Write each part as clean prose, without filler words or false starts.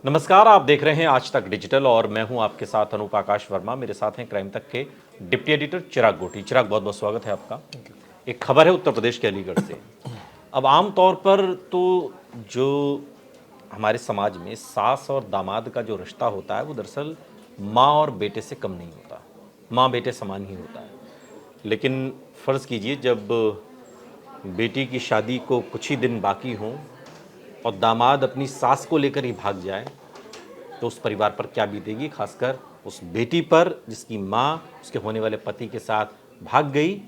नमस्कार, आप देख रहे हैं आज तक डिजिटल और मैं हूं आपके साथ अनूप आकाश वर्मा। मेरे साथ हैं क्राइम तक के डिप्टी एडिटर चिराग गोटी। चिराग, बहुत बहुत स्वागत है आपका। एक खबर है उत्तर प्रदेश के अलीगढ़ से। अब आम तौर पर तो जो हमारे समाज में सास और दामाद का जो रिश्ता होता है वो दरअसल माँ और बेटे से कम नहीं होता, माँ बेटे समान ही होता है। लेकिन फ़र्ज़ कीजिए जब बेटी की शादी को कुछ ही दिन बाकी हों और दामाद अपनी सास को लेकर ही भाग जाए तो उस परिवार पर क्या बीतेगी, खासकर उस बेटी पर जिसकी माँ उसके होने वाले पति के साथ भाग गई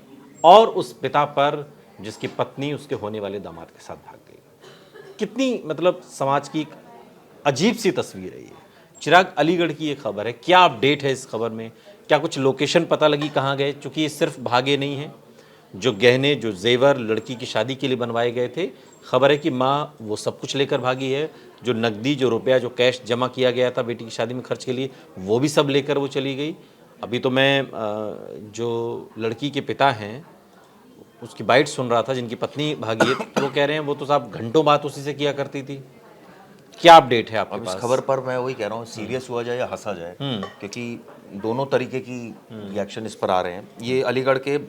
और उस पिता पर जिसकी पत्नी उसके होने वाले दामाद के साथ भाग गई। कितनी मतलब समाज की एक अजीब सी तस्वीर है ये। चिराग, अलीगढ़ की ये खबर है, क्या अपडेट है इस खबर में? क्या कुछ लोकेशन पता लगी कहाँ गए? चूँकि ये सिर्फ भागे नहीं हैं, जो गहने जो जेवर लड़की की शादी के लिए बनवाए गए थे, खबर है कि माँ वो सब कुछ लेकर भागी है। जो नकदी, जो रुपया, जो कैश जमा किया गया था बेटी की शादी में खर्च के लिए, वो भी सब लेकर वो चली गई। अभी तो मैं जो लड़की के पिता हैं उसकी बाइट सुन रहा था, जिनकी पत्नी भागी है, तो वो कह रहे हैं वो तो साहब घंटों बात उसी से किया करती थी। क्या अपडेट है आपके अब इस पास? खबर पर मैं वही कह रहा हूँ, सीरियस हुआ जाए या हंसा जाए, क्योंकि दोनों तरीके की रिएक्शन इस पर आ रहे हैं। ये अलीगढ़ के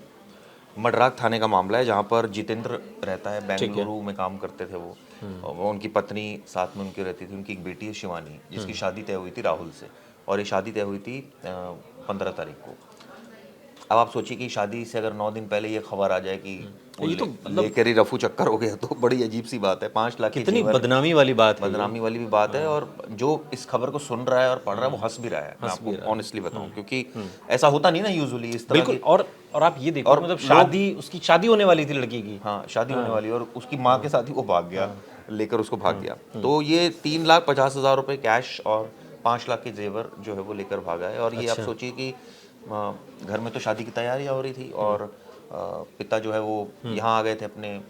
मडराक थाने का मामला है, जहाँ पर जितेंद्र रहता है। ठीक है। बेंगलुरु में काम करते थे वो, और वो उनकी पत्नी साथ में उनकी रहती थी। उनकी एक बेटी है शिवानी, जिसकी शादी तय हुई थी राहुल से, और ये शादी तय हुई थी 15 तारीख को। अब आप सोचिए कि शादी से अगर 9 दिन पहले ये खबर आ जाए कि वो ये तो मतलब लेकर ही रफू चक्कर हो गया, तो बड़ी अजीब सी बात है। 5 लाख के कितनी जेवर, बदनामी वाली बात है ये। बदनामी वाली भी बात है। और जो इस खबर को सुन रहा है और पढ़ रहा है वो हंस भी रहा है, मैं हंस भी आपको रहा है। ऑनेस्टली बताऊं, क्योंकि ऐसा होता नहीं ना यूजुअली इस तरह बिल्कुल। की। और आप ये देखो, और मतलब लोग, शादी, उसकी शादी होने वाली थी लड़की की। हाँ, शादी होने वाली है और उसकी माँ के साथ ही वो भाग गया, लेकर उसको भाग गया। तो ये 3,50,000 रुपए कैश और 5 लाख के जेवर जो है वो लेकर भागा है। और ये आप अच्छा। सोचिए कि घर में तो शादी की तैयारियां हो रही थी, और पिता जो है वो यहाँ आ गए थे, अपने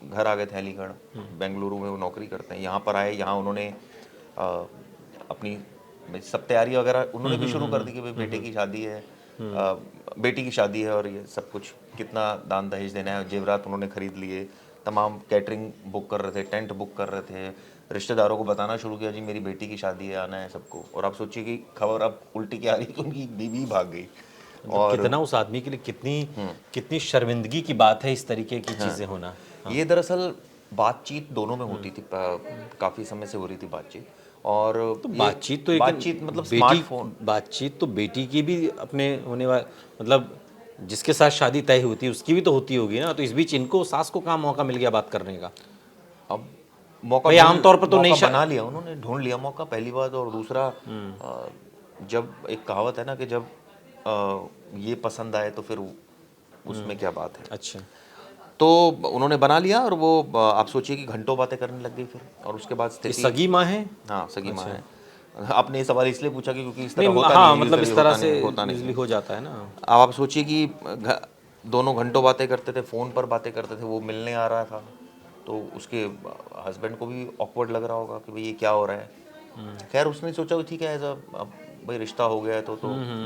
घर आ गए थे अलीगढ़। बेंगलुरु में वो नौकरी करते हैं, यहाँ पर आए। यहाँ उन्होंने अ, अपनी सब तैयारी वगैरह उन्होंने भी शुरू कर दी कि भाई बेटे की शादी है, बेटी की शादी है, और ये सब कुछ कितना दान दहेज देना है, जेवरात उन्होंने खरीद लिए। तमाम कैटरिंग बुक कर रहे थे, टेंट बुक कर रहे थे, रिश्तेदारों को बताना शुरू किया, जी मेरी बेटी की शादी है, आना है सबको। और आप सोचिए कि खबर अब उल्टी क्या आ रही है कि उनकी बीवी भाग गई। मतलब और कितना उस आदमी के लिए कितनी कितनी शर्मिंदगी की बात है इस तरीके की चीजें होना। ये दरअसल बातचीत दोनों में होती थी, काफ़ी समय से हो रही थी बातचीत। और तो ये बातचीत तो एक बातचीत मतलब बेटी, स्मार्टफोन। बातचीत तो बेटी की भी अपने होने वाले, मतलब जिसके साथ शादी तय होती है उसकी भी तो होती होगी ना। तो इस बीच इनको, सास को कहाँ मौका मिल गया बात करने का? अब मौका भाई ढूंढ आमतौर पर तो नहीं मौका बना लिया उन्होंने, ढूंढ लिया मौका, पहली बात। और दूसरा, जब एक कहावत है ना कि जब ये पसंद आए तो फिर उसमें क्या बात है। अच्छा। तो उन्होंने बना लिया, और वो आप सोचिए कि घंटों बातें करने लग गई फिर। और उसके बाद ये स्थिति, सगी माँ है? हाँ, सगी माँ अच्छा। है। आपने ये सवाल इसलिए पूछा कि क्योंकि इस तरह नहीं, होता नहीं हाँ, है मतलब यूजुअली, इस तरह होता से नहीं, होता नहीं यूजली है। हो जाता है ना। अब आप सोचिए कि दोनों घंटों बातें करते थे, फ़ोन पर बातें करते थे, वो मिलने आ रहा था, तो उसके हस्बैंड को भी ऑकवर्ड लग रहा होगा कि भाई ये क्या हो रहा है। खैर उसने सोचा कि ठीक है, एज अब भाई रिश्ता हो गया है तो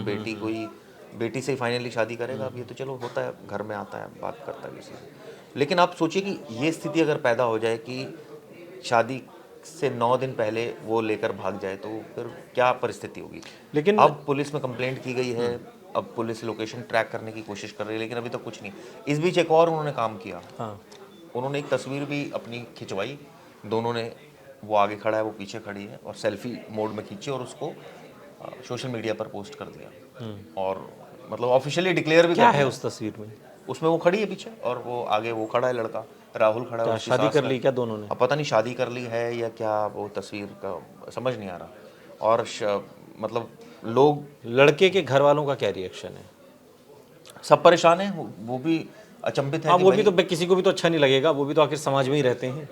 बेटी कोई बेटी से ही फाइनली शादी करेगा। अब ये तो चलो होता है, घर में आता है, बात करता है किसी से। लेकिन आप सोचिए कि ये स्थिति अगर पैदा हो जाए कि शादी से 9 दिन पहले वो लेकर भाग जाए, तो फिर क्या परिस्थिति होगी। लेकिन अब पुलिस में कंप्लेंट की गई है, अब पुलिस लोकेशन ट्रैक करने की कोशिश कर रही है, लेकिन अभी तक कुछ नहीं। इस बीच एक और उन्होंने काम किया, हाँ। उन्होंने एक तस्वीर भी अपनी खिंचवाई। दोनों ने, वो आगे खड़ा है, वो पीछे खड़ी है, और सेल्फी मोड में खींची और उसको सोशल मीडिया पर पोस्ट कर दिया। और मतलब ऑफिशियली डिक्लेयर भी क्या कर है दिया। उस तस्वीर में? उसमें वो खड़ी है पीछे, और वो आगे वो खड़ा है, लड़का राहुल खड़ा है, क्या उसकी शादी सास कर है। ली क्या दोनों ने? अब पता नहीं शादी कर ली है या क्या, वो तस्वीर का समझ नहीं आ रहा। और मतलब लोग लड़के के घर वालों का क्या रिएक्शन है? सब परेशान हैं, वो भी अचंभित है हाँ, कि वो भी भाई तो किसी को भी तो अच्छा नहीं लगेगा, वो भी तो आखिर समाज में ही रहते हैं।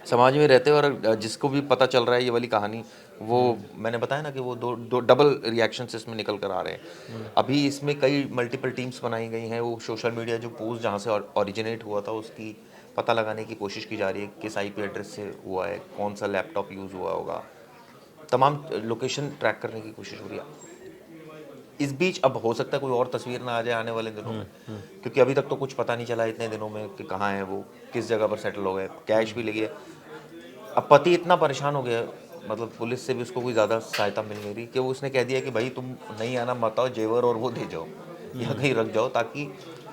समाज में रहते हैं। और जिसको भी पता चल रहा है ये वाली कहानी, वो मैंने बताया ना कि वो दो डबल रिएक्शंस इसमें निकल कर आ रहे हैं। अभी इसमें कई मल्टीपल टीम्स बनाई गई हैं। वो सोशल मीडिया जो पोस्ट जहाँ से ओरिजिनेट हुआ था उसकी पता लगाने की कोशिश की जा रही है, किस आईपी एड्रेस से हुआ है, कौन सा लैपटॉप यूज़ हुआ होगा, तमाम लोकेशन ट्रैक करने की कोशिश हो रही है। इस बीच अब हो सकता है कोई और तस्वीर ना आ जाए आने वाले दिनों में, क्योंकि अभी तक तो कुछ पता नहीं चला इतने दिनों में कि कहाँ है वो, किस जगह पर सेटल हो गए, कैश भी ले गए। अब पति इतना परेशान हो गया, मतलब पुलिस से भी उसको कोई ज़्यादा सहायता मिल नहीं रही कि वो उसने कह दिया कि भाई तुम नहीं आना मत आओ, जेवर और वो दे जाओ या कहीं रख जाओ ताकि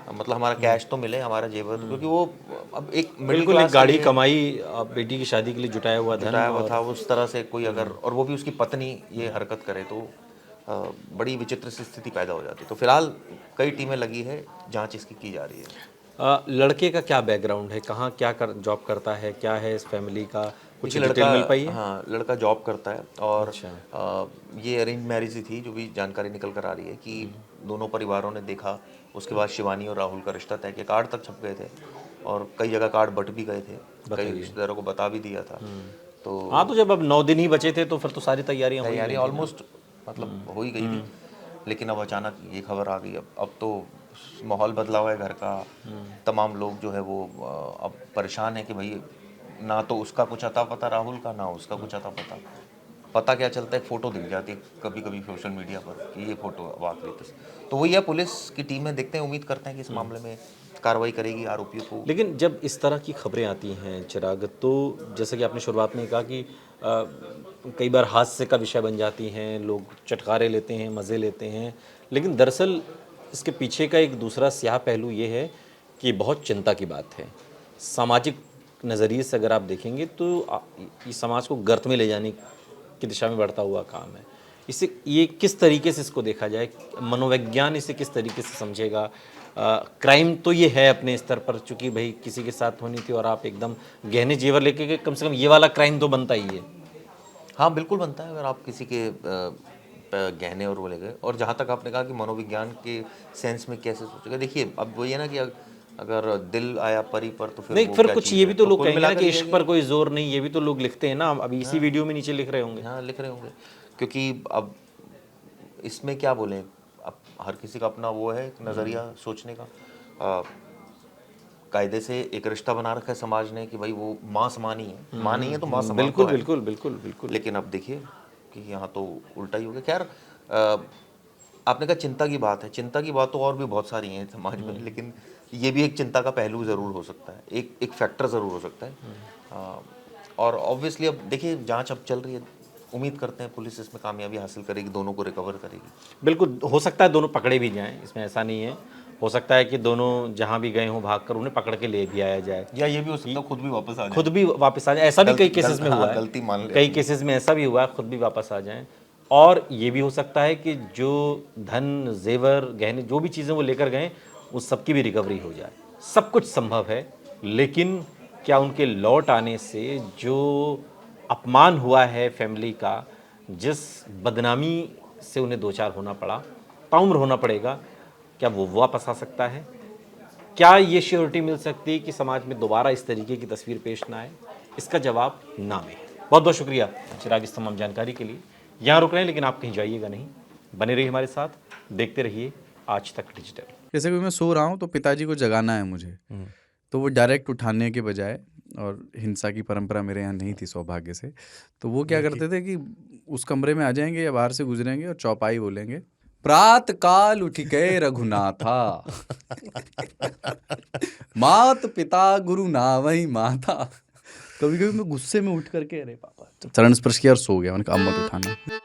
मतलब हमारा कैश तो मिले, हमारा जेवर तो, क्योंकि वो अब एक मिडिल बिल्कुल, एक क्लास के गाड़ी लिए कमाई, बेटी की शादी के लिए जुटाया हुआ धन, जुटाया हुआ और था। उस तरह से कोई अगर, और वो भी उसकी पत्नी ये हरकत करे तो बड़ी विचित्र सी स्थिति पैदा हो जाती। तो फिलहाल कई टीमें लगी है, जांच इसकी की जा रही है। लड़के का क्या बैकग्राउंड है, कहाँ क्या जॉब करता है, क्या है इस फैमिली का, कुछ देखिए डिटेल मिल पाई लड़का, है? हाँ लड़का जॉब करता है और अच्छा। ये अरेंज मैरिज ही थी, जो भी जानकारी निकल कर आ रही है कि दोनों परिवारों ने देखा, उसके बाद शिवानी और राहुल का रिश्ता तय किया, कार्ड तक छप गए थे और कई जगह कार्ड बट भी गए थे, कई रिश्तेदारों को बता भी दिया था। तो हाँ, तो जब अब 9 दिन ही बचे थे तो फिर तो सारी तैयारियां हो ही तैयारी गई थी ना। ऑलमोस्ट मतलब हो ही गई थी, लेकिन अब अचानक ये खबर आ गई। अब तो माहौल बदला हुआ है घर का, तमाम लोग जो है वो अब परेशान है कि भाई ना तो उसका कुछ अता पता राहुल का, ना उसका कुछ अता पता। पता क्या चलता है, फ़ोटो दिख जाती है कभी कभी सोशल मीडिया पर कि ये फ़ोटो अब आखिरी तो वही है, पुलिस की टीम में देखते हैं, उम्मीद करते हैं कि इस मामले में कार्रवाई करेगी, आरोपियों को। लेकिन जब इस तरह की खबरें आती हैं चिराग, तो जैसा कि आपने शुरुआत में कहा कि कई बार हास्य का विषय बन जाती हैं, लोग चटखारे लेते हैं, मज़े लेते हैं, लेकिन दरअसल इसके पीछे का एक दूसरा स्याह पहलू ये है कि बहुत चिंता की बात है। सामाजिक नज़रिए से अगर आप देखेंगे तो ये समाज को गर्त में ले जाने की दिशा में बढ़ता हुआ काम है। इसे ये किस तरीके से इसको देखा जाए, मनोविज्ञान इसे किस तरीके से समझेगा? क्राइम तो ये है अपने स्तर पर, चूंकि भाई किसी के साथ होनी थी और आप एकदम गहने जेवर लेके के, कम से कम ये वाला क्राइम तो बनता ही है। हाँ बिल्कुल बनता है, अगर आप किसी के गहने और वो ले गए। और जहाँ तक आपने कहा कि मनोविज्ञान के सेंस में कैसे सोचेगा, देखिए अब वही है ना कि अगर दिल आया परी पर तो फिर नहीं, वो फिर क्या कुछ चीज़ ये है? भी तो लोग कुल कहेंगे ना मिलाकर कि ये है इश्क पर कोई जोर नहीं, ये भी तो लोग लिखते हैं ना, अभी इसी वीडियो में नीचे लिख रहे होंगे। हाँ लिख रहे होंगे, क्योंकि अब इसमें क्या बोलें, अब हर किसी का अपना वो है नज़रिया सोचने का। कायदे से एक रिश्ता बना रखा है समाज ने कि भाई वो माँ समान ही है, माँ नहीं है तो माँ समान बिल्कुल तो है। बिल्कुल बिल्कुल बिल्कुल। लेकिन अब देखिए कि यहाँ तो उल्टा ही हो गया। खैर आपने कहा चिंता की बात है, चिंता की बात तो और भी बहुत सारी हैं समाज में, लेकिन ये भी एक चिंता का पहलू ज़रूर हो सकता है, एक फैक्टर ज़रूर हो सकता है। और ऑब्वियसली अब देखिए जांच अब चल रही है, उम्मीद करते हैं पुलिस इसमें कामयाबी हासिल करेगी, दोनों को रिकवर करेगी। बिल्कुल हो सकता है दोनों पकड़े भी जाएं, इसमें ऐसा नहीं है। हो सकता है कि दोनों जहां भी गए हों भागकर उन्हें पकड़ के ले भी आया जाए, या ये भी हो सकता है खुद भी वापस आ जाए, खुद भी वापस आ जाए। ऐसा भी कई केसेस में हुआ है, गलती मान ले कई केसेस में ऐसा भी हुआ है, खुद भी वापस आ जाएं। और ये भी हो सकता है कि जो धन जेवर गहने जो भी चीज़ें वो लेकर गए उस सब की भी रिकवरी हो जाए। सब कुछ संभव है, लेकिन क्या उनके लौट आने से जो अपमान हुआ है फैमिली का, जिस बदनामी से उन्हें दो चार होना पड़ा, ताउम्र होना पड़ेगा, क्या वो वापस आ सकता है? क्या ये श्योरिटी मिल सकती है कि समाज में दोबारा इस तरीके की तस्वीर पेश ना आए? इसका जवाब ना में है। बहुत बहुत शुक्रिया चिराग इस तमाम जानकारी के लिए। यहाँ रुक रहे हैं, लेकिन आप कहीं जाइएगा नहीं, बने रहिए हमारे साथ, देखते रहिए आज तक डिजिटल। जैसे कि मैं सो रहा हूँ तो पिताजी को जगाना है मुझे, तो वो डायरेक्ट उठाने के बजाय, और हिंसा की परंपरा मेरे यहाँ नहीं थी सौभाग्य से, तो वो क्या करते थे कि उस कमरे में आ जाएंगे या बाहर से गुजरेंगे और चौपाई बोलेंगे, प्रात काल उठ के रघुनाथा मात पिता गुरु नावई माता। कभी कभी मैं गुस्से में उठ करके, अरे पापा, चरण स्पर्श किया और सो गया। मैंने कहा अब मत उठाना।